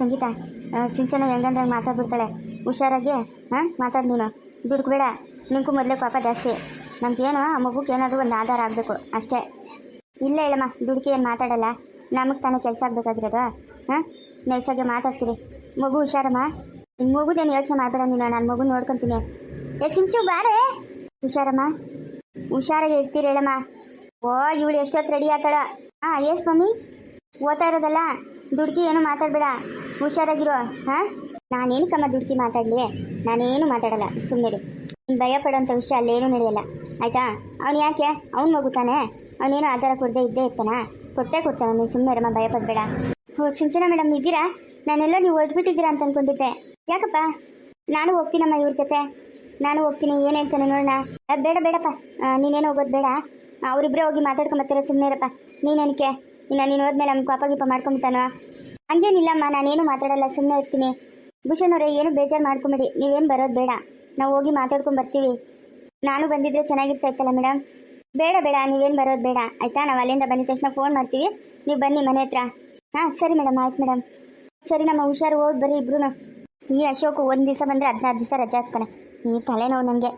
ಸಂಗೀತ, ಸಿಂಚನ ಹೆಂಗಂದ್ರೆ ಮಾತಾಡ್ಬಿಡ್ತಾಳೆ, ಹುಷಾರಾಗಿ ಮಾತಾಡಿ ನೀನು. ದುಡ್ಕಬೇಡ, ನಿಂಗೂ ಮೊದಲೇ ಪಾಪ ಜಾಸ್ತಿ. ನಮ್ಗೇನು ಆ ಮಗುಗೆ ಏನಾದರೂ ಒಂದು ಆಧಾರ ಆಗಬೇಕು ಅಷ್ಟೇ. ಇಲ್ಲ ಹೇಳಮ್ಮ, ದುಡ್ಕಿ ಏನು ಮಾತಾಡಲ್ಲ, ನಮಗೆ ತಾನೇ ಕೆಲಸ ಆಗಬೇಕಾಗಿರೋದು. ನೈಸಾಗೆ ಮಾತಾಡ್ತೀರಿ. ಮಗು ಹುಷಾರಮ್ಮ, ನಿಮ್ಮ ಮಗುದೇನು ಯೋಚನೆ ಮಾಡಬೇಡ ನೀನು, ನಾನು ಮಗು ನೋಡ್ಕೊತೀನಿ. ಸಿಂಚು ಬಾರೇ. ಹುಷಾರಮ್ಮ, ಹುಷಾರಾಗಿ ಇರ್ತೀರಿ ಹೇಳಮ್ಮ. ಓ ಇವಳು ಎಷ್ಟೊತ್ತು ರೆಡಿ ಆಗ್ತಾಳ. ಏ ಸ್ವಾಮಿ, ಓದ್ತಾ ಇರೋದಲ್ಲ, ದುಡ್ಕಿ ಏನು ಮಾತಾಡಬೇಡ, ಹುಷಾರಾಗಿರೋ. ನಾನೇನಕ್ಕಮ್ಮ ದುಡ್ಕಿ ಮಾತಾಡಲಿ? ನಾನೇನು ಮಾತಾಡಲ್ಲ, ಸುಮ್ಮನೆ ನೀನು ಭಯ ಪಡೋಂಥ ವಿಷಯ ಅಲ್ಲೇನೂ ನಡೆಯಲ್ಲ, ಆಯಿತಾ? ಅವ್ನು ಯಾಕೆ, ಅವ್ನು ಮಗು ತಾನೆ, ಅವನೇನು ಆಧಾರ ಕೊಡದೆ ಇದ್ದೇ ಇರ್ತಾನ, ಕೊಟ್ಟೇ ಕೊಡ್ತಾನೆ. ನೀನು ಸುಮ್ಮನೆ ಇರಮ್ಮ, ಭಯ ಪಡಬೇಡ. ಸಿಂಚನ ಮೇಡಮ್ ಇದ್ದೀರಾ? ನಾನೆಲ್ಲ ನೀವು ಹೊರಟ್ಬಿಟ್ಟಿದ್ದೀರಾ ಅಂತ ಅಂದ್ಕೊಂಡಿದ್ದೆ. ಯಾಕಪ್ಪ? ನಾನು ಹೋಗ್ತೀನಮ್ಮ ಇವ್ರ ಜೊತೆ, ನಾನು ಹೋಗ್ತೀನಿ. ಏನು ಹೇಳ್ತಾನೆ ನೋಡೋಣ. ಬೇಡ ಬೇಡಪ್ಪ, ನೀನೇನು ಹೋಗೋದು ಬೇಡ, ಅವರಿಬ್ಬರೇ ಹೋಗಿ ಮಾತಾಡ್ಕೊಂಬರ್ತಾರೆ. ಸುಮ್ಮನೆ ಇರಪ್ಪ. ನೀನೇನಕ್ಕೆ ನೀನು ಹೋದ್ಮೇಲೆ ನಮ್ಮ ಪಾಪ ಗೀಪ ಮಾಡ್ಕೊಂಬಿಟ್ಟಾನೋ? ಹಂಗೇನಿಲ್ಲಮ್ಮ, ನಾನೇನು ಮಾತಾಡಲ್ಲ, ಸುಮ್ಮನೆ ಇರ್ತೀನಿ. ಭೂಷಣ್ ಅವರೇ, ಏನು ಬೇಜಾರು ಮಾಡ್ಕೊಂಬೇಡಿ, ನೀವೇನು ಬರೋದು ಬೇಡ, ನಾವು ಹೋಗಿ ಮಾತಾಡ್ಕೊಂಡು ಬರ್ತೀವಿ. ನಾನು ಬಂದಿದ್ರೆ ಚೆನ್ನಾಗಿರ್ತಾಯಿತ್ತಲ್ಲ ಮೇಡಮ್. ಬೇಡ ಬೇಡ, ನೀವೇನು ಬರೋದು ಬೇಡ, ಆಯಿತಾ? ನಾವು ಅಲ್ಲಿಂದ ಬಂದಿದ ತಕ್ಷಣ ಫೋನ್ ಮಾಡ್ತೀವಿ, ನೀವು ಬನ್ನಿ ಮನೆ ಹತ್ರ. ಸರಿ ಮೇಡಮ್, ಆಯ್ತು ಮೇಡಮ್. ಸರಿ, ನಮ್ಮ ಹುಷಾರು, ಹೋಗಿ ಬರ್ರಿ ಇಬ್ರು. ಈ ಅಶೋಕ್ ಒಂದು ದಿವಸ ಬಂದರೆ 16 ದಿವಸ ರಜೆ ಹಾಕ್ತಾನೆ. ಈ ತಲೆನೋವು ನನಗೆ.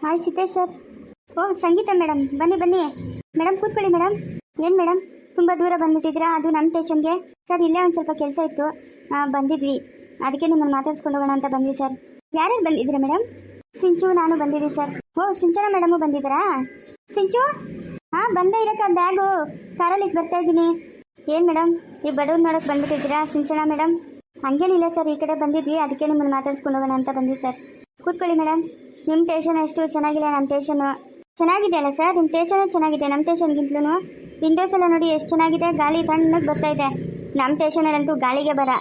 Hi Siddesh sir. Sangeeta madam, ಬನ್ನಿ ಬನ್ನಿ ಮೇಡಮ್, ಕೂತ್ಕೊಳ್ಳಿ ಮೇಡಮ್. ಏನು ಮೇಡಮ್, ತುಂಬ ದೂರ ಬಂದುಬಿಟ್ಟಿದ್ದೀರಾ? ಅದು ನಮ್ಮ ಸ್ಟೇಷನ್ಗೆ? ಸರ್, ಇಲ್ಲೇ ಒಂದು ಸ್ವಲ್ಪ ಕೆಲಸ ಇತ್ತು, ಬಂದಿದ್ವಿ, ಅದಕ್ಕೆ ನಿಮ್ಮನ್ನು ಮಾತಾಡ್ಸ್ಕೊಂಡು ಹೋಗೋಣ ಅಂತ ಬಂದ್ವಿ ಸರ್. ಯಾರ್ಯಾರು ಬಂದಿದ್ದೀರಾ ಮೇಡಮ್? ಸಿಂಚು, ನಾನು ಬಂದಿದ್ದೀವಿ ಸರ್. ಸಿಂಚನ ಮೇಡಮು ಬಂದಿದ್ದಾರಾ? ಸಿಂಚು, ಬಂದೇ ಇರಕ್ಕ, ಬ್ಯಾಗು ಕಾರಲ್ಲಿ ಬರ್ತಾ ಇದ್ದೀನಿ. ಏನು ಮೇಡಮ್, ಈ ಬಡವ್ರು ನೋಡೋಕೆ ಬಂದುಬಿಟ್ಟಿದ್ದೀರಾ? ಸಿಂಚನ ಮೇಡಮ್, ಹಂಗೇನಿಲ್ಲ ಸರ್, ಈ ಕಡೆ ಬಂದಿದ್ವಿ, ಅದಕ್ಕೆ ನಿಮ್ಮನ್ನು ಮಾತಾಡ್ಸ್ಕೊಂಡು ಹೋಗೋಣ ಅಂತ ಬಂದ್ವಿ ಸರ್. ಕೂತ್ಕೊಳ್ಳಿ ಮೇಡಮ್. ನಿಮ್ಮ ಸ್ಟೇಷನ್ ಅಷ್ಟು ಚೆನ್ನಾಗಿಲ್ಲ, ನಮ್ಮ ಸ್ಟೇಷನು ಚೆನ್ನಾಗಿದೆ ಅಲ್ಲ ಸರ್? ನಿಮ್ಮ ಸ್ಟೇಷನ್ ಚೆನ್ನಾಗಿದೆ, ನಮ್ಮ ಸ್ಟೇಷನ್ಗಿಂತಲೂ. ವಿಂಡೋಸ್ ಎಲ್ಲ ನೋಡಿ ಎಷ್ಟು ಚೆನ್ನಾಗಿದೆ, ಗಾಳಿ ತಣ್ಣಗೆ ಬರ್ತಾ ಇದೆ. ನಮ್ಮ ಸ್ಟೇಷನಲ್ಲಂತೂ ಗಾಳಿಗೆ ಬರ.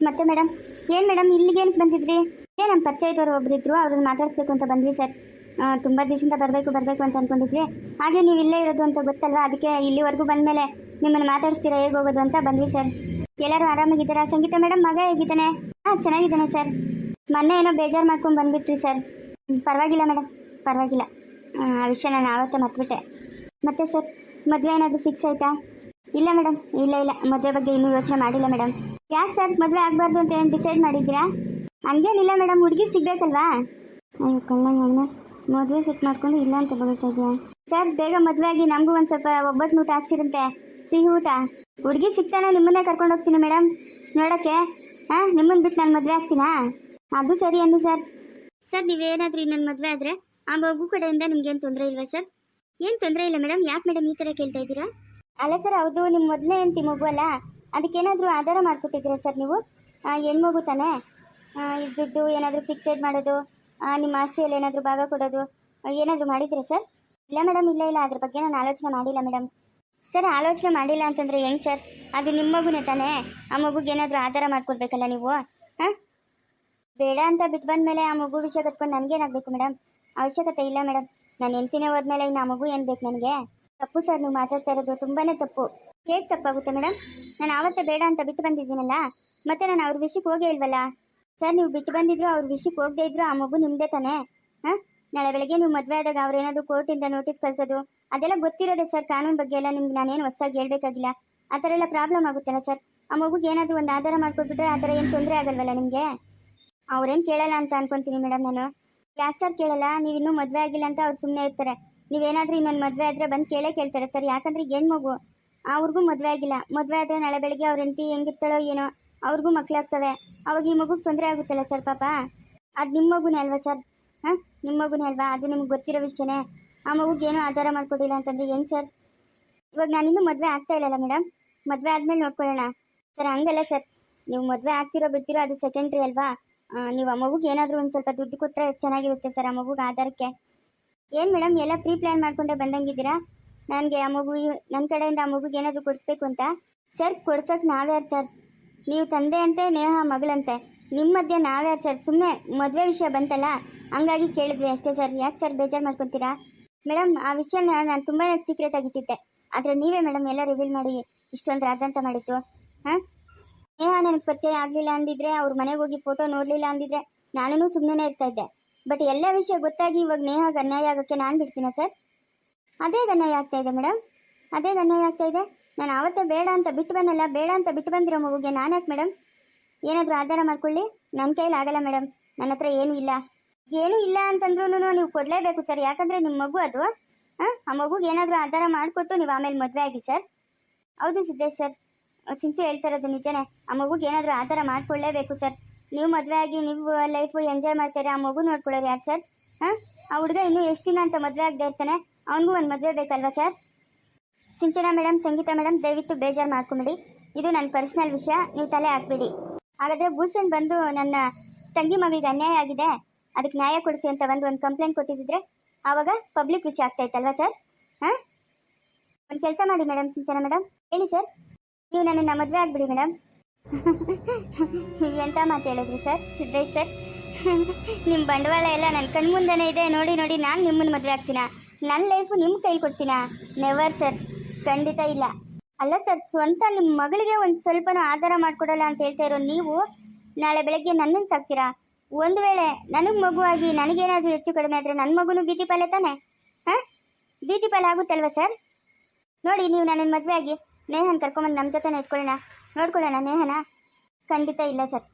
ಮತ್ತೆ ಮೇಡಮ್, ಏನು ಮೇಡಮ್ ಇಲ್ಲಿಗೇನಕ್ಕೆ ಬಂದಿದ್ರಿ? ನಮ್ಮ ಪರಿಚಯದವರು ಒಬ್ಬರಿದ್ರು, ಅವ್ರನ್ನ ಮಾತಾಡಿಸ್ಬೇಕು ಅಂತ ಬಂದ್ವಿ ಸರ್. ತುಂಬ ದಿವಸದಿಂದ ಬರಬೇಕು ಅಂತ ಅಂದ್ಕೊಂಡಿದ್ವಿ. ಹಾಗೆ ನೀವು ಇಲ್ಲೇ ಇರೋದು ಅಂತ ಗೊತ್ತಲ್ವಾ, ಅದಕ್ಕೆ ಇಲ್ಲಿವರೆಗೂ ಬಂದಮೇಲೆ ನಿಮ್ಮನ್ನು ಮಾತಾಡಿಸ್ತೀರಾ, ಹೇಗೆ ಹೋಗೋದು ಅಂತ ಬಂದ್ವಿ ಸರ್. ಎಲ್ಲರೂ ಆರಾಮಾಗಿದ್ದೀರಾ? ಸಂಗೀತ ಮೇಡಮ್ ಮಗ ಹೇಗಿದ್ದಾನೆ? ಚೆನ್ನಾಗಿದ್ದಾನೆ ಸರ್. ಮೊನ್ನೆ ಏನೋ ಬೇಜಾರು ಮಾಡ್ಕೊಂಡು ಬಂದುಬಿಟ್ರಿ ಸರ್. ಪರವಾಗಿಲ್ಲ ಮೇಡಮ್, ಪರವಾಗಿಲ್ಲ. ಆ ವಿಷಯ ನಾನು ಆವತ್ತೇ ಮರ್ತ್ಬಿಟ್ಟೆ. ಮತ್ತೆ ಸರ್, ಮದುವೆ ಏನಾದರೂ ಫಿಕ್ಸ್ ಆಯಿತಾ? ಇಲ್ಲ ಮೇಡಮ್, ಇಲ್ಲ, ಮದುವೆ ಬಗ್ಗೆ ಇನ್ನೂ ಯೋಚನೆ ಮಾಡಿಲ್ಲ ಮೇಡಮ್. ಯಾಕೆ ಸರ್, ಮದುವೆ ಆಗಬಾರ್ದು ಅಂತ ಏನು ಡಿಸೈಡ್ ಮಾಡಿದ್ದೀರಾ? ಹಂಗೇನಿಲ್ಲ ಮೇಡಮ್, ಹುಡುಗಿ ಸಿಗಬೇಕಲ್ವಾ? ಅಯ್ಯೋ ಕಣ್ಣ, ಮದುವೆ ಸೆಟ್ ಮಾಡ್ಕೊಂಡು ಇಲ್ಲ ಅಂತ ಬರುತ್ತಾ ಇದೆಯಾ ಸರ್? ಬೇಗ ಮದುವೆ ಆಗಿ ನಮಗೂ ಒಂದು ಸ್ವಲ್ಪ ಒಬ್ಬಟ್ಟು ಊಟ ಹಾಕ್ಸಿರಂತೆ, ಸಿಹಿ ಊಟ. ಹುಡುಗಿ ಸಿಗ್ತಾನೆ, ನಿಮ್ಮನ್ನೇ ಕರ್ಕೊಂಡು ಹೋಗ್ತೀನಿ ಮೇಡಮ್ ನೋಡೋಕ್ಕೆ. ನಿಮ್ಮನ್ನು ಬಿಟ್ಟು ನಾನು ಮದುವೆ ಆಗ್ತೀನಾ? ಅದು ಸರಿ ಅನ್ನಿ ಸರ್. ಸರ್, ನೀವೇನಾದರೂ ಇನ್ನೊಂದು ಮದುವೆ ಆದರೆ ಆ ಮಗು ಕಡೆಯಿಂದ ನಿಮ್ಗೇನು ತೊಂದರೆ ಇಲ್ವಾ ಸರ್? ಏನು ತೊಂದರೆ ಇಲ್ಲ ಮೇಡಮ್. ಯಾಕೆ ಮೇಡಮ್ ಈ ಥರ ಕೇಳ್ತಾ ಇದ್ದೀರಾ? ಅಲ್ಲ ಸರ್, ಹೌದು, ನಿಮ್ಮ ಮೊದಲೇ ಹೆಂಡ್ತಿ ಮಗು ಅಲ್ಲ, ಅದಕ್ಕೇನಾದರೂ ಆಧಾರ ಮಾಡಿಕೊಟ್ಟಿದ್ದೀರಾ ಸರ್ ನೀವು? ಹೆಣ್ಮಗು ತಾನೇ, ದುಡ್ಡು ಏನಾದರೂ ಫಿಕ್ಸೆಡ್ ಮಾಡೋದು, ನಿಮ್ಮ ಆಸ್ತಿಯಲ್ಲಿ ಏನಾದರೂ ಭಾಗ ಕೊಡೋದು ಏನಾದರೂ ಮಾಡಿದ್ದೀರಾ ಸರ್? ಇಲ್ಲ ಮೇಡಮ್, ಇಲ್ಲ, ಅದ್ರ ಬಗ್ಗೆ ನಾನು ಆಲೋಚನೆ ಮಾಡಿಲ್ಲ ಮೇಡಮ್. ಸರ್, ಆಲೋಚನೆ ಮಾಡಿಲ್ಲ ಅಂತಂದರೆ ಹೆಂಗೆ ಸರ್? ಅದು ನಿಮ್ಮ ಮಗುನೇ ತಾನೇ, ಆ ಮಗುಗೆ ಏನಾದರೂ ಆಧಾರ ಮಾಡಿಕೊಡ್ಬೇಕಲ್ಲ ನೀವು. ಬೇಡ ಅಂತ ಬಿಟ್ಟು ಬಂದಮೇಲೆ ಆ ಮಗು ವಿಷಯ ಕಟ್ಕೊಂಡು ನನಗೇನಾಗಬೇಕು ಮೇಡಮ್? ಅವಶ್ಯಕತೆ ಇಲ್ಲ ಮೇಡಮ್. ನಾನು ಹೆಂಡ್ತಿನೇ ಹೋದ್ಮೇಲೆ ಇನ್ನು ಆ ಮಗು ಏನು ಬೇಕು ನನಗೆ? ತಪ್ಪು ಸರ್, ನೀವು ಮಾತಾಡ್ತಾ ಇರೋದು ತುಂಬಾ ತಪ್ಪು. ಹೇಗೆ ತಪ್ಪಾಗುತ್ತೆ ಮೇಡಮ್? ನಾನು ಆವತ್ತೇ ಬೇಡ ಅಂತ ಬಿಟ್ಟು ಬಂದಿದ್ದೀನಲ್ಲ, ಮತ್ತೆ ನಾನು ಅವ್ರ ವಿಷಯಕ್ಕೆ ಹೋಗೇ ಇಲ್ವಲ್ಲ ಸರ್. ನೀವು ಬಿಟ್ಟು ಬಂದಿದ್ರು, ಅವ್ರ ವಿಷಯಕ್ಕೆ ಹೋಗದೇ ಇದ್ರು, ಆ ಮಗು ನಿಮ್ಮದೇ ತಾನೇ. ನಾಳೆ ಬೆಳಗ್ಗೆ ನೀವು ಮದುವೆ ಆದಾಗ ಅವ್ರೇನಾದರೂ ಕೋರ್ಟಿಂದ ನೋಟಿಸ್ ಕಳಿಸೋದು ಅದೆಲ್ಲ ಗೊತ್ತಿರೋದೆ ಸರ್. ಕಾನೂನು ಬಗ್ಗೆ ಎಲ್ಲ ನಿಮ್ಗೆ ನಾನೇನು ಹೊಸದಾಗಿ ಹೇಳ್ಬೇಕಾಗಿಲ್ಲ. ಆ ಥರ ಎಲ್ಲ ಪ್ರಾಬ್ಲಮ್ ಆಗುತ್ತಲ್ಲ ಸರ್. ಆ ಮಗುಗೆ ಏನಾದರೂ ಒಂದು ಆಧಾರ ಮಾಡ್ಕೊಟ್ಬಿಟ್ರೆ ಆ ಥರ ಏನು ತೊಂದರೆ ಆಗಲ್ವಲ್ಲ ನಿಮಗೆ? ಅವ್ರೇನು ಕೇಳಲ್ಲ ಅಂತ ಅನ್ಕೊತೀನಿ ಮೇಡಮ್ ನಾನು. ಯಾಕೆ ಸರ್ ಕೇಳಲ್ಲ? ನೀವು ಇನ್ನೂ ಮದುವೆ ಆಗಿಲ್ಲ ಅಂತ ಅವ್ರು ಸುಮ್ಮನೆ ಇರ್ತಾರೆ. ನೀವೇನಾದರೂ ಇನ್ನೊಂದು ಮದುವೆ ಆದರೆ ಬಂದು ಕೇಳ್ತಾರೆ ಸರ್. ಯಾಕಂದರೆ ಏನು ಮಗು, ಅವ್ರಿಗೂ ಮದುವೆ ಆಗಿಲ್ಲ. ಮದುವೆ ಆದರೆ ನಾಳೆ ಬೆಳಗ್ಗೆ ಅವ್ರ ಹೆಂಡತಿ ಹೆಂಗಿರ್ತಾಳೋ ಏನೋ, ಅವ್ರಿಗೂ ಮಕ್ಕಳಾಗ್ತವೆ. ಅವಾಗ ಈ ಮಗುಗೆ ತೊಂದರೆ ಆಗುತ್ತಲ್ಲ ಸರ್ ಪಾಪ. ಅದು ನಿಮ್ಮ ಮಗುನೇ ಅಲ್ವಾ ಸರ್? ನಿಮ್ಮ ಮಗುನೇ ಅಲ್ವಾ? ಅದು ನಿಮ್ಗೆ ಗೊತ್ತಿರೋ ವಿಷಯನೇ. ಆ ಮಗುಗೆ ಏನೂ ಆಧಾರ ಮಾಡ್ಕೊಟ್ಟಿಲ್ಲ ಅಂತಂದರೆ ಏನು ಸರ್? ಇವಾಗ ನಾನಿನ್ನೂ ಮದುವೆ ಆಗ್ತಾ ಇಲ್ಲಲ್ಲ ಮೇಡಮ್, ಮದುವೆ ಆದಮೇಲೆ ನೋಡ್ಕೊಳ್ಳೋಣ ಸರ್. ಹಂಗಲ್ಲ ಸರ್, ನೀವು ಮದುವೆ ಆಗ್ತಿರೋ ಬಿಡ್ತಿರೋ ಅದು ಸೆಕೆಂಡ್ರಿ ಅಲ್ವಾ. ನೀವು ಆ ಮಗುಗೆ ಏನಾದರೂ ಒಂದು ಸ್ವಲ್ಪ ದುಡ್ಡು ಕೊಟ್ಟರೆ ಚೆನ್ನಾಗಿರುತ್ತೆ ಸರ್, ಆ ಮಗುಗೆ ಆಧಾರಕ್ಕೆ. ಏನು ಮೇಡಮ್, ಎಲ್ಲ ಪ್ರೀ ಪ್ಲ್ಯಾನ್ ಮಾಡ್ಕೊಂಡೆ ಬಂದಂಗಿದ್ದೀರಾ? ನನಗೆ ಆ ಮಗು, ನನ್ನ ಕಡೆಯಿಂದ ಆ ಮಗುಗೆ ಏನಾದರೂ ಕೊಡಿಸ್ಬೇಕು ಅಂತ. ಸರ್, ಕೊಡ್ಸೋಕೆ ನಾವ್ಯಾರು ಸರ್? ನೀವು ತಂದೆ ಅಂತೆ, ನೇಹ ಮಗಳಂತೆ, ನಿಮ್ಮ ಮಧ್ಯೆ ನಾವ್ಯಾರು ಸರ್? ಸುಮ್ಮನೆ ಮದುವೆ ವಿಷಯ ಬಂತಲ್ಲ ಹಂಗಾಗಿ ಕೇಳಿದ್ವಿ ಅಷ್ಟೇ ಸರ್. ಯಾಕೆ ಸರ್ ಬೇಜಾರು ಮಾಡ್ಕೊತೀರಾ? ಮೇಡಮ್, ಆ ವಿಷಯನ ನಾನು ತುಂಬಾ ಸೀಕ್ರೆಟಾಗಿ ಇಟ್ಟಿದ್ದೆ, ಆದರೆ ನೀವೇ ಮೇಡಮ್ ಎಲ್ಲ ರಿವೀಲ್ ಮಾಡಿ ಇಷ್ಟೊಂದು ರಾದಂತ ಮಾಡಿತ್ತು. ನೇಹ ನನಗೆ ಪರಿಚಯ ಆಗಲಿಲ್ಲ ಅಂದಿದ್ರೆ, ಅವ್ರ ಮನೆಗೆ ಹೋಗಿ ಫೋಟೋ ನೋಡಲಿಲ್ಲ ಅಂದಿದ್ರೆ ನಾನು ಸುಮ್ಮನೆ ಇರ್ತಾ ಇದ್ದೆ. ಬಟ್ ಎಲ್ಲ ವಿಷಯ ಗೊತ್ತಾಗಿ ಇವಾಗ ನೇಹಾಗೆ ಅನ್ಯಾಯ ಆಗೋಕ್ಕೆ ನಾನು ಬಿಡ್ತೀನ ಸರ್? ಅದೇ ಅನ್ಯಾಯ ಆಗ್ತಾ ಇದೆ ಮೇಡಮ್, ಅದೇ ಅನ್ಯಾಯ ಆಗ್ತಾ ಇದೆ. ನಾನು ಆವತ್ತೇ ಬೇಡ ಅಂತ ಬಿಟ್ಟು ಬಂದಲ್ಲ, ಬೇಡ ಅಂತ ಬಿಟ್ಟು ಬಂದಿರೋ ಮಗುಗೆ ನಾನು ಯಾಕೆ ಮೇಡಮ್ ಏನಾದರೂ ಆಧಾರ ಮಾಡ್ಕೊಳ್ಳಿ. ನನ್ನ ಕೈಲಿ ಆಗಲ್ಲ ಮೇಡಮ್, ನನ್ನ ಹತ್ರ ಏನೂ ಇಲ್ಲ. ಏನೂ ಇಲ್ಲ ಅಂತಂದ್ರೂ ನೀವು ಕೊಡಲೇಬೇಕು ಸರ್, ಯಾಕಂದರೆ ನಿಮ್ಮ ಮಗು ಅದು. ಆ ಮಗುಗೆ ಏನಾದರೂ ಆಧಾರ ಮಾಡಿಕೊಟ್ಟು ನೀವು ಆಮೇಲೆ ಮದುವೆ ಆಗಿ ಸರ್. ಹೌದು ಸಿದ್ದೇಶ್ ಸರ್, ಚಿಂಚು ಹೇಳ್ತಾ ಇರೋದು ನಿಜನೇ. ಆ ಮಗುಗೆ ಏನಾದರೂ ಆಧಾರ ಮಾಡ್ಕೊಳ್ಳೇಬೇಕು ಸರ್. ನೀವು ಮದುವೆ ಆಗಿ ನೀವು ಲೈಫು ಎಂಜಾಯ್ ಮಾಡ್ತಾರೆ, ಆ ಮಗು ನೋಡ್ಕೊಳ್ಳೋರು ಯಾರು ಸರ್? ಆ ಹುಡುಗ ಇನ್ನೂ ಎಷ್ಟು ದಿನ ಅಂತ ಮದುವೆ ಆಗದೆ ಇರ್ತಾನೆ, ಅವನಿಗೂ ಒಂದು ಮದುವೆ ಬೇಕಲ್ವಾ ಸರ್? ಸಿಂಚನಾ ಮೇಡಮ್, ಸಂಗೀತ ಮೇಡಮ್, ದಯವಿಟ್ಟು ಬೇಜಾರು ಮಾಡ್ಕೊಂಬಿಡಿ. ಇದು ನನ್ನ ಪರ್ಸ್ನಲ್ ವಿಷಯ, ನೀವು ತಲೆ ಹಾಕ್ಬಿಡಿ. ಹಾಗಾದರೆ ಭೂಷಣ್ ಬಂದು ನನ್ನ ತಂಗಿ ಮಗಳಿಗೆ ಅನ್ಯಾಯ ಆಗಿದೆ, ಅದಕ್ಕೆ ನ್ಯಾಯ ಕೊಡಿಸಿ ಅಂತ ಒಂದು ಕಂಪ್ಲೇಂಟ್ ಕೊಟ್ಟಿದ್ದಿದ್ರೆ ಆವಾಗ ಪಬ್ಲಿಕ್ ವಿಷಯ ಆಗ್ತಾ ಇತ್ತಲ್ವಾ ಸರ್? ಒಂದು ಕೆಲಸ ಮಾಡಿ ಮೇಡಮ್, ಸಿಂಚನಾ ಮೇಡಮ್ ಹೇಳಿ ಸರ್, ನೀವು ನನ್ನನ್ನು ಮದುವೆ ಆಗಿಬಿಡಿ ಮೇಡಮ್. ಎಂಥ ಮಾತು ಹೇಳಿದ್ರಿ ಸರ್ ಸಿದ್ದೇಶ್ ಸರ್? ನಿಮ್ಮ ಬಂಡವಾಳ ಎಲ್ಲ ನನ್ನ ಕಣ್ಮುಂದನೇ ಇದೆ, ನೋಡಿ ನೋಡಿ ನಾನು ನಿಮ್ಮನ್ನು ಮದುವೆ ಆಗ್ತೀನಾ? ನನ್ನ ಲೈಫು ನಿಮ್ಮ ಕೈಲಿ ಕೊಡ್ತೀನಾ? ನೆವರ್ ಸರ್, ಖಂಡಿತ ಇಲ್ಲ. ಅಲ್ಲ ಸರ್, ಸ್ವಂತ ನಿಮ್ಮ ಮಗಳಿಗೆ ಒಂದು ಸ್ವಲ್ಪನೂ ಆಧಾರ ಮಾಡಿಕೊಡಲ್ಲ ಅಂತ ಹೇಳ್ತಾ ಇರೋ ನೀವು ನಾಳೆ ಬೆಳಗ್ಗೆ ನನ್ನನ್ನು ಸಾಕ್ತೀರಾ? ಒಂದು ವೇಳೆ ನನಗೆ ಮಗುವಾಗಿ ನನಗೇನಾದರೂ ಹೆಚ್ಚು ಕಡಿಮೆ ಆದರೆ ನನ್ನ ಮಗುನೂ ಬೀದಿ ಪಾಲೆ ತಾನೆ? ಬೀದಿ ಪಾಲೆ ಆಗುತ್ತಲ್ವ ಸರ್? ನೋಡಿ, ನೀವು ನನ್ನನ್ನು ಮದುವೆ ಆಗಿ ನೇಹನ ಕರ್ಕೊಂಬಂದು ನಮ್ಮ ಜೊತೆನೇ ನೋಡ್ಕೊಳ್ಳೋಣ ನೇಹನ? ಖಂಡಿತ ಇಲ್ಲ ಸರ್,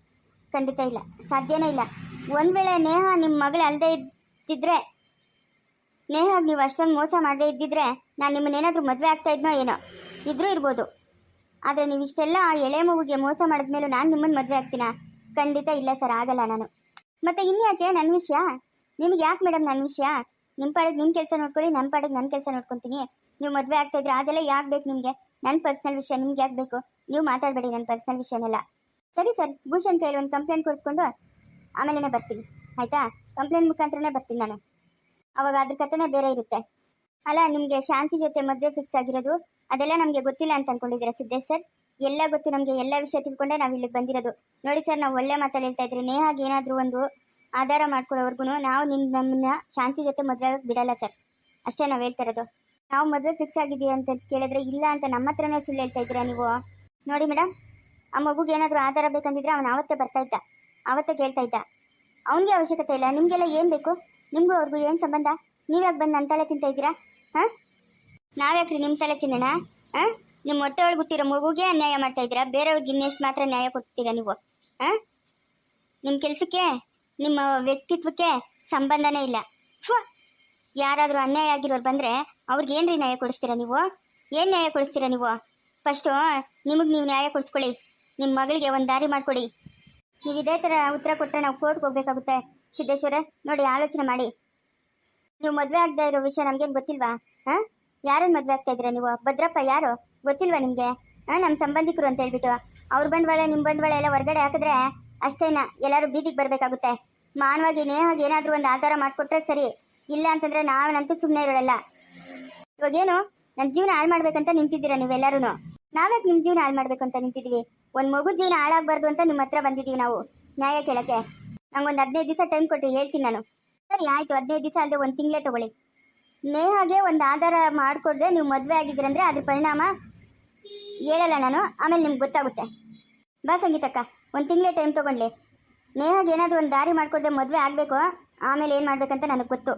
ಖಂಡಿತ ಇಲ್ಲ, ಸಾಧ್ಯನೇ ಇಲ್ಲ. ಒಂದು ವೇಳೆ ನೇಹ ನಿಮ್ಮ ಮಗಳು ಅಲ್ಲದೆ ಇದ್ದಿದ್ರೆ, ನೇಹಾಗ ನೀವು ಅಷ್ಟೊಂದು ಮೋಸ ಮಾಡದೇ ಇದ್ದಿದ್ರೆ ನಾನು ನಿಮ್ಮನ್ನೇನಾದರೂ ಮದುವೆ ಆಗ್ತಾ ಇದ್ನೋ ಏನೋ, ಇದ್ರೂ ಇರ್ಬೋದು. ಆದರೆ ನೀವು ಇಷ್ಟೆಲ್ಲ ಎಳೆ ಮಗುಗೆ ಮೋಸ ಮಾಡಿದ್ಮೇಲೂ ನಾನು ನಿಮ್ಮನ್ನು ಮದುವೆ ಆಗ್ತೀನಾ? ಖಂಡಿತ ಇಲ್ಲ ಸರ್, ಆಗಲ್ಲ ನಾನು. ಮತ್ತು ಇನ್ಯಾಕೆ ನನ್ನ ವಿಷಯ? ನಿಮ್ಗೆ ಯಾಕೆ ಮೇಡಮ್ ನನ್ನ ವಿಷಯ? ನಿಮ್ಮ ಪಾಡಿಗೆ ನಿಮ್ಮ ಕೆಲಸ ನೋಡ್ಕೊಳ್ಳಿ, ನನ್ನ ಪಾಡಿಗೆ ನನ್ನ ಕೆಲಸ ನೋಡ್ಕೊತೀನಿ. ನೀವು ಮದುವೆ ಆಗ್ತಾಯಿದ್ರೆ ಅದೆಲ್ಲ ಯಾಕೆ ಬೇಕು ನಿಮಗೆ? ನನ್ನ ಪರ್ಸ್ನಲ್ ವಿಷಯ ನಿಮ್ಗೆ ಯಾಕೆ ಬೇಕು? ನೀವು ಮಾತಾಡಬೇಡಿ ನನ್ನ ಪರ್ಸ್ನಲ್ ವಿಷಯನೆಲ್ಲ. ಸರಿ ಸರ್, ಭೂಷಣ್ ಕೈಲಿ ಒಂದು ಕಂಪ್ಲೇಂಟ್ ಕೊಡಿಸ್ಕೊಂಡು ಆಮೇಲೆ ಬರ್ತೀನಿ, ಆಯಿತಾ? ಕಂಪ್ಲೇಂಟ್ ಮುಖಾಂತರನೇ ಬರ್ತೀನಿ ನಾನು, ಅವಾಗ ಅದ್ರ ಕಥೆನೇ ಬೇರೆ ಇರುತ್ತೆ. ಅಲ್ಲ, ನಿಮಗೆ ಶಾಂತಿ ಜೊತೆ ಮದುವೆ ಫಿಕ್ಸ್ ಆಗಿರೋದು ಅದೆಲ್ಲ ನಮಗೆ ಗೊತ್ತಿಲ್ಲ ಅಂತ ಅಂದ್ಕೊಂಡಿದ್ದೀರಾ ಸಿದ್ದೇಶ್ ಸರ್? ಎಲ್ಲ ಗೊತ್ತು ನಮಗೆ, ಎಲ್ಲ ವಿಷಯ ತಿಳ್ಕೊಂಡೆ ನಾವು ಇಲ್ಲಿಗೆ ಬಂದಿರೋದು. ನೋಡಿ ಸರ್, ನಾವು ಒಳ್ಳೆ ಮಾತಲ್ಲಿ ಹೇಳ್ತಾ ಇದ್ರಿ, ನೇಹಾಗೆ ಏನಾದರೂ ಒಂದು ಆಧಾರ ಮಾಡ್ಕೊಳ್ಳೋವರೆಗೂ ನಾವು ನಮ್ಮನ್ನ ಶಾಂತಿ ಜೊತೆ ಮದುವೆ ಆಗಕ್ಕೆ ಬಿಡಲ್ಲ ಸರ್, ಅಷ್ಟೇ ನಾವು ಹೇಳ್ತಾ ಇರೋದು. ನಾವು ಮದುವೆ ಫಿಕ್ಸ್ ಆಗಿದ್ದೀವಿ ಅಂತ ಕೇಳಿದ್ರೆ ಇಲ್ಲ ಅಂತ ನಮ್ಮ ಹತ್ರನೇ ಸುಳ್ಳು ಹೇಳ್ತಾ ಇದ್ದೀರಾ ನೀವು? ನೋಡಿ ಮೇಡಮ್, ಆ ಮಗುಗೆ ಏನಾದರೂ ಆಧಾರ ಬೇಕಂದಿದ್ರೆ ಅವನು ಆವತ್ತೇ ಬರ್ತಾ ಇದ್ದ, ಆವತ್ತೇ ಕೇಳ್ತಾ ಇದ್ದ. ಅವನಿಗೆ ಅವಶ್ಯಕತೆ ಇಲ್ಲ. ನಿಮಗೆಲ್ಲ ಏನು ಬೇಕು? ನಿಮಗೂ ಅವ್ರಿಗೂ ಏನು ಸಂಬಂಧ? ನೀವ್ಯಾಕೆ ಬಂದು ನನ್ನ ತಲೆ ತಿಂತಾ ಇದ್ದೀರಾ? ನಾವ್ಯಾಕ್ರಿ ನಿಮ್ಮ ತಲೆ ತಿನ್ನೋಣ? ನಿಮ್ಮ ಹೊಟ್ಟೆ ಒಳಗೆ ಹುಟ್ಟಿರೋ ಮಗುಗೆ ಅನ್ಯಾಯ ಮಾಡ್ತಾ ಇದ್ದೀರಾ, ಬೇರೆಯವ್ರಿಗೆ ಇನ್ನೆಷ್ಟು ಮಾತ್ರ ನ್ಯಾಯ ಕೊಡ್ತೀರಾ ನೀವು? ನಿಮ್ಮ ಕೆಲಸಕ್ಕೆ ನಿಮ್ಮ ವ್ಯಕ್ತಿತ್ವಕ್ಕೆ ಸಂಬಂಧನೇ ಇಲ್ಲ. ಯಾರಾದರೂ ಅನ್ಯಾಯ ಆಗಿರೋರು ಬಂದರೆ ಅವ್ರಿಗೆ ಏನ್ರಿ ನ್ಯಾಯ ಕೊಡಿಸ್ತೀರಾ ನೀವು? ಏನು ನ್ಯಾಯ ಕೊಡಿಸ್ತೀರಾ ನೀವು? ಫಸ್ಟು ನಿಮಗೆ ನೀವು ನ್ಯಾಯ ಕೊಡಿಸ್ಕೊಳ್ಳಿ, ನಿಮ್ಮ ಮಗಳಿಗೆ ಒಂದು ದಾರಿ ಮಾಡಿಕೊಡಿ. ನೀವು ಇದೇ ಥರ ಉತ್ತರ ಕೊಟ್ಟರೆ ನಾವು ಕೋರ್ಟ್ಗೆ ಹೋಗ್ಬೇಕಾಗುತ್ತೆ ಸಿದ್ದೇಶ್ವರ. ನೋಡಿ, ಆಲೋಚನೆ ಮಾಡಿ. ನೀವು ಮದುವೆ ಆಗದೆ ಇರೋ ವಿಷಯ ನಮಗೇನು ಗೊತ್ತಿಲ್ವಾ? ಯಾರನ್ನು ಮದುವೆ ಆಗ್ತಾ ಇದ್ದೀರಾ ನೀವು? ಭದ್ರಪ್ಪ ಯಾರು ಗೊತ್ತಿಲ್ವಾ ನಿಮಗೆ? ನಮ್ಮ ಸಂಬಂಧಿಕರು ಅಂತ ಹೇಳ್ಬಿಟ್ಟು ಅವ್ರ ಬಂಡವಾಳ ನಿಮ್ಮ ಬಂಡವಾಳ ಎಲ್ಲ ಹೊರಗಡೆ ಹಾಕಿದ್ರೆ ಅಷ್ಟೇನಾ ಎಲ್ಲರೂ ಬೀದಿಗೆ ಬರಬೇಕಾಗುತ್ತೆ. ಮಾನವಾಗಿ ನೇಹಾಗಿ ಏನಾದರೂ ಒಂದು ಆಧಾರ ಮಾಡಿಕೊಟ್ರೆ ಸರಿ, ಇಲ್ಲ ಅಂತಂದರೆ ನಾವಂತೂ ಸುಮ್ಮನೆ ಇರೋಲ್ಲ. ಇವಾಗೇನು ನನ್ನ ಜೀವನ ಹಾಳು ಮಾಡ್ಬೇಕಂತ ನಿಂತಿದ್ದೀರಾ ನೀವೆಲ್ಲರೂ? ನಾವ್ಯಾಕೆ ನಿಮ್ಮ ಜೀವನ ಹಾಳು ಮಾಡ್ಬೇಕು ಅಂತ ನಿಂತಿದ್ದೀವಿ? ಒಂದು ಮಗು ಜೀವನ ಹಾಳಾಗಬಾರ್ದು ಅಂತ ನಿಮ್ಮ ಹತ್ರ ಬಂದಿದ್ದೀವಿ ನಾವು ನ್ಯಾಯ ಕೇಳೋಕ್ಕೆ. ನಂಗೊಂದು 15 ದಿವಸ ಟೈಮ್ ಕೊಟ್ಟು ಹೇಳ್ತೀನಿ ನಾನು. ಸರಿ ಆಯಿತು, 15 ದಿವಸ ಅಲ್ಲದೆ 1 ತಿಂಗಳೇ ತೊಗೊಳ್ಳಿ. ನೇಹಾಗೆ ಒಂದು ಆಧಾರ ಮಾಡಿಕೊಡ್ದೆ ನೀವು ಮದುವೆ ಆಗಿದ್ದೀರಂದರೆ ಅದ್ರ ಪರಿಣಾಮ ಹೇಳಲ್ಲ ನಾನು, ಆಮೇಲೆ ನಿಮ್ಗೆ ಗೊತ್ತಾಗುತ್ತೆ. ಬಾ ಸಂಗೀತಕ್ಕ, 1 ತಿಂಗಳೇ ಟೈಮ್ ತೊಗೊಂಡ್ಲಿ. ನೇಹಾಗೆ ಏನಾದರೂ ಒಂದು ದಾರಿ ಮಾಡಿಕೊಡ್ದೆ ಮದುವೆ ಆಗಬೇಕು, ಆಮೇಲೆ ಏನು ಮಾಡಬೇಕಂತ ನನಗೆ ಗೊತ್ತು.